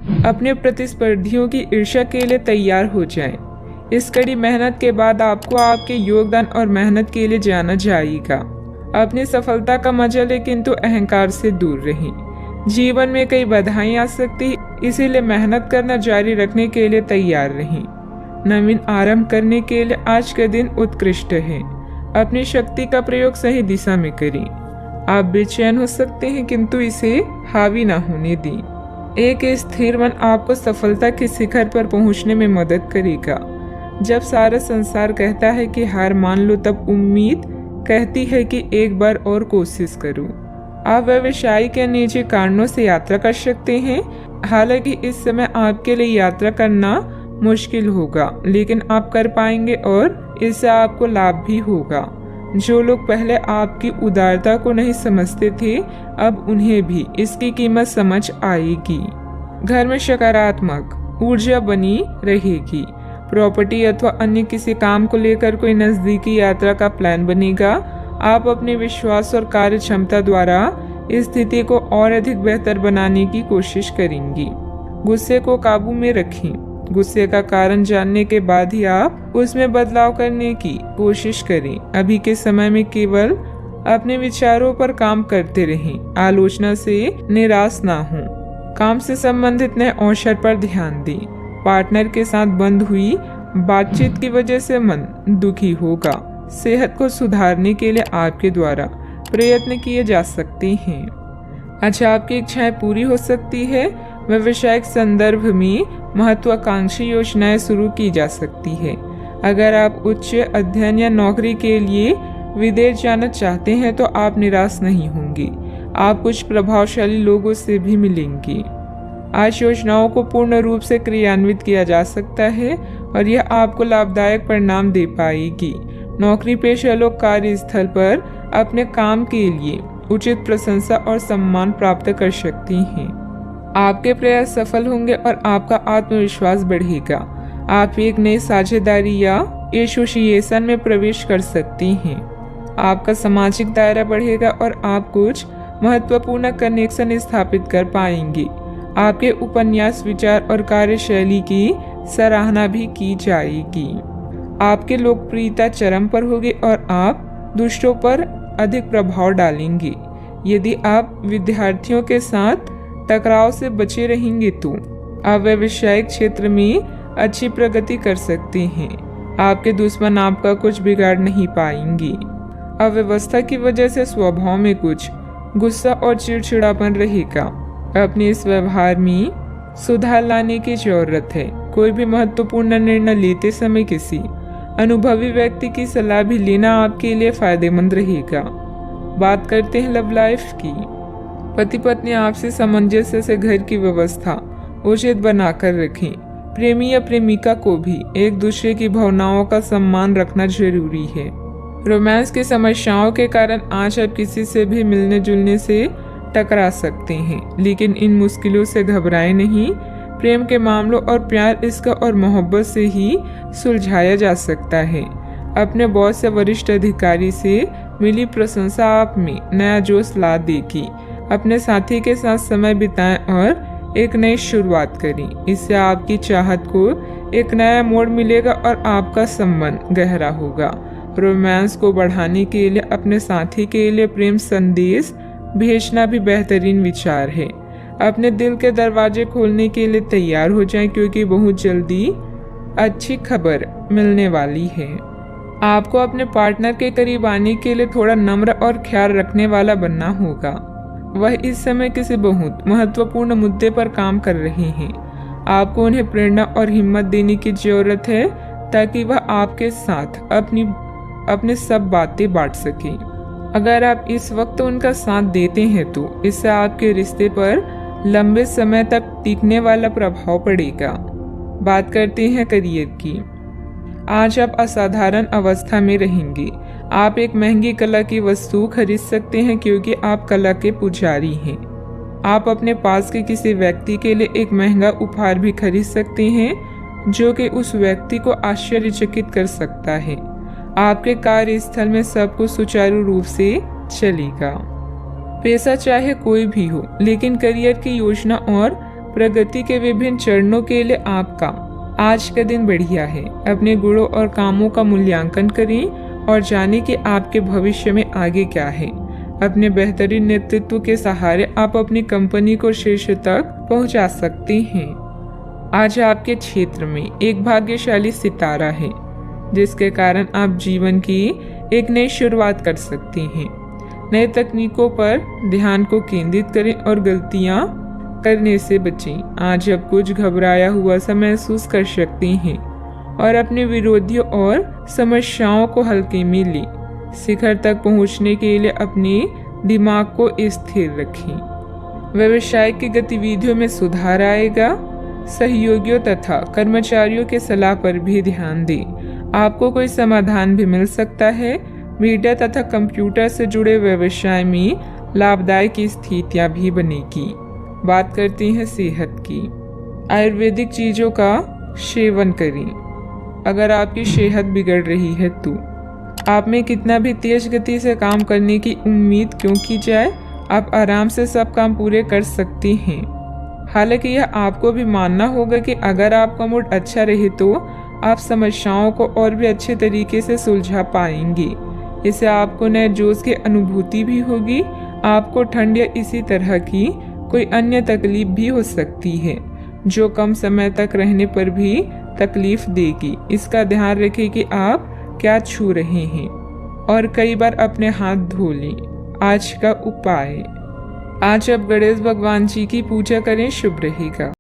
अपने प्रतिस्पर्धियों की ईर्ष्या के लिए तैयार हो जाएं। इस कड़ी मेहनत के बाद आपको आपके योगदान और मेहनत के लिए जाना जाएगा। अपनी सफलता का मजा लें, किंतु अहंकार से दूर रहें। जीवन में कई बाधाएं आ सकती है, इसीलिए मेहनत करना जारी रखने के लिए तैयार रहें। नवीन आरंभ करने के लिए आज का दिन उत्कृष्ट है। अपनी शक्ति का प्रयोग सही दिशा में करें। आप बेचैन हो सकते हैं, किंतु इसे हावी ना होने दें। एक स्थिर मन आपको सफलता के शिखर पर पहुंचने में मदद करेगा। जब सारा संसार कहता है कि हार मान लो, तब उम्मीद कहती है कि एक बार और कोशिश करो। आप व्यवसायिक या निजी कारणों से यात्रा कर सकते हैं। हालांकि इस समय आपके लिए यात्रा करना मुश्किल होगा, लेकिन आप कर पाएंगे और इससे आपको लाभ भी होगा। जो लोग पहले आपकी उदारता को नहीं समझते थे, अब उन्हें भी इसकी कीमत समझ आएगी। घर में सकारात्मक ऊर्जा बनी रहेगी। प्रॉपर्टी अथवा अन्य किसी काम को लेकर कोई नजदीकी यात्रा का प्लान बनेगा। आप अपने विश्वास और कार्य क्षमता द्वारा इस स्थिति को और अधिक बेहतर बनाने की कोशिश करेंगी। गुस्से को काबू में रखें। गुस्से का कारण जानने के बाद ही आप उसमें बदलाव करने की कोशिश करें। अभी के समय में केवल अपने विचारों पर काम करते रहें। आलोचना से निराश ना हों। काम से संबंधित नए अवसर पर ध्यान दें। पार्टनर के साथ बंद हुई बातचीत की वजह से मन दुखी होगा। सेहत को सुधारने के लिए आपके द्वारा प्रयत्न किए जा सकते हैं। अच्छा, आपकी इच्छाएं पूरी हो सकती है। व्यावसायिक संदर्भ में महत्वाकांक्षी योजनाएं शुरू की जा सकती है। अगर आप उच्च अध्ययन या नौकरी के लिए विदेश जाना चाहते हैं तो आप निराश नहीं होंगे। आप कुछ प्रभावशाली लोगों से भी मिलेंगे। आज योजनाओं को पूर्ण रूप से क्रियान्वित किया जा सकता है और यह आपको लाभदायक परिणाम दे पाएगी। नौकरी पेशा लोग कार्यस्थल पर अपने काम के लिए उचित प्रशंसा और सम्मान प्राप्त कर सकते हैं। आपके प्रयास सफल होंगे और आपका आत्मविश्वास बढ़ेगा। आप एक नई साझेदारी या एसोसिएशन में प्रवेश कर सकते हैं। आपका सामाजिक दायरा बढ़ेगा और आप कुछ महत्वपूर्ण कनेक्शन स्थापित कर पाएंगे। आपके उपन्यास, विचार और कार्यशैली की सराहना भी की जाएगी। आपकी लोकप्रियता चरम पर होगी और आप दूसरों पर अधिक प्रभाव डालेंगे। यदि आप विद्यार्थियों के साथ टकराव से बचे रहेंगे तो आप व्यावसायिक क्षेत्र में अच्छी प्रगति कर सकते हैं। आपके दुश्मन आपका कुछ बिगाड़ नहीं पाएंगे। अव्यवस्था की वजह से स्वभाव में कुछ गुस्सा और चिड़चिड़ापन रहेगा। अपने इस व्यवहार में सुधार लाने की जरूरत है। कोई भी महत्वपूर्ण निर्णय लेते समय किसी अनुभवी व्यक्ति की सलाह भी लेना आपके लिए फायदेमंद रहेगा। बात करते हैं लव लाइफ की। पति पत्नी आपसी सामंजस्य से घर की व्यवस्था उचित बनाकर रखें। प्रेमी या प्रेमिका को भी एक दूसरे की भावनाओं का सम्मान रखना जरूरी है। रोमांस की समस्याओं के कारण आज आप किसी से भी मिलने जुलने से टकरा सकते हैं, लेकिन इन मुश्किलों से घबराएं नहीं। प्रेम के मामलों और प्यार, इश्क और मोहब्बत से ही सुलझाया जा सकता है। अपने बॉस या वरिष्ठ अधिकारी से मिली प्रशंसा आप में नया जोश ला देगी। अपने साथी के साथ समय बिताएं और एक नई शुरुआत करें। इससे आपकी चाहत को एक नया मोड़ मिलेगा और आपका संबंध गहरा होगा। रोमांस को बढ़ाने के लिए अपने साथी के लिए प्रेम संदेश भेजना भी बेहतरीन विचार है। अपने दिल के दरवाजे खोलने के लिए तैयार हो जाएं, क्योंकि बहुत जल्दी अच्छी खबर मिलने वाली है। आपको अपने पार्टनर के करीब आने के लिए थोड़ा नम्र और ख्याल रखने वाला बनना होगा। वह इस समय किसी बहुत महत्वपूर्ण मुद्दे पर काम कर रहे हैं। आपको उन्हें प्रेरणा और हिम्मत देने की जरूरत है ताकि वह आपके साथ अपनी सब बातें बांट सकें। अगर आप इस वक्त उनका साथ देते हैं तो इससे आपके रिश्ते पर लंबे समय तक टिकने वाला प्रभाव पड़ेगा। बात करते हैं करियर की। आज आप असाधारण अवस्था में रहेंगे। आप एक महंगी कला की वस्तु खरीद सकते हैं क्योंकि आप कला के पुजारी हैं। आप अपने पास के किसी व्यक्ति के लिए एक महंगा उपहार भी खरीद सकते हैं जो कि उस व्यक्ति को आश्चर्यचकित कर सकता है। आपके कार्यस्थल में सब कुछ सुचारू रूप से चलेगा। पेशा चाहे कोई भी हो, लेकिन करियर की योजना और प्रगति के विभिन्न चरणों के लिए आपका आज का दिन बढ़िया है। अपने गुणों और कामों का मूल्यांकन करें और जानें कि आपके भविष्य में आगे क्या है। अपने बेहतरीन नेतृत्व के सहारे आप अपनी कंपनी को शीर्ष तक पहुंचा सकते हैं। आज आपके क्षेत्र में एक भाग्यशाली सितारा है, जिसके कारण आप जीवन की एक नई शुरुआत कर सकते हैं। नए तकनीकों पर ध्यान को केंद्रित करें और गलतियां करने से बचें। आज आप कुछ घबराया हुआ सा महसूस कर सकते हैं और अपने विरोधियों और समस्याओं को हल्के में लें। शिखर तक पहुंचने के लिए अपने दिमाग को स्थिर रखें। व्यवसाय की गतिविधियों में सुधार आएगा। सहयोगियों तथा कर्मचारियों के सलाह पर भी ध्यान दें। आपको कोई समाधान भी मिल सकता है। मीडिया तथा कंप्यूटर से जुड़े व्यवसाय में लाभदायक स्थितियां भी बनेगी। बात करते हैं सेहत की। आयुर्वेदिक चीजों का सेवन करें। अगर आपकी सेहत बिगड़ रही है तो आप में कितना भी तेज गति से काम करने की उम्मीद क्यों की जाए, आप आराम से सब काम पूरे कर सकते हैं। हालांकि यह आपको भी मानना होगा कि अगर आपका मूड अच्छा रहे तो आप समस्याओं को और भी अच्छे तरीके से सुलझा पाएंगे। इससे आपको नए जोश की अनुभूति भी होगी। आपको ठंड या इसी तरह की कोई अन्य तकलीफ भी हो सकती है, जो कम समय तक रहने पर भी तकलीफ देगी। इसका ध्यान रखें कि आप क्या छू रहे हैं और कई बार अपने हाथ धो लें। आज का उपाय, आज आप गणेश भगवान जी की पूजा करें, शुभ रहेगा।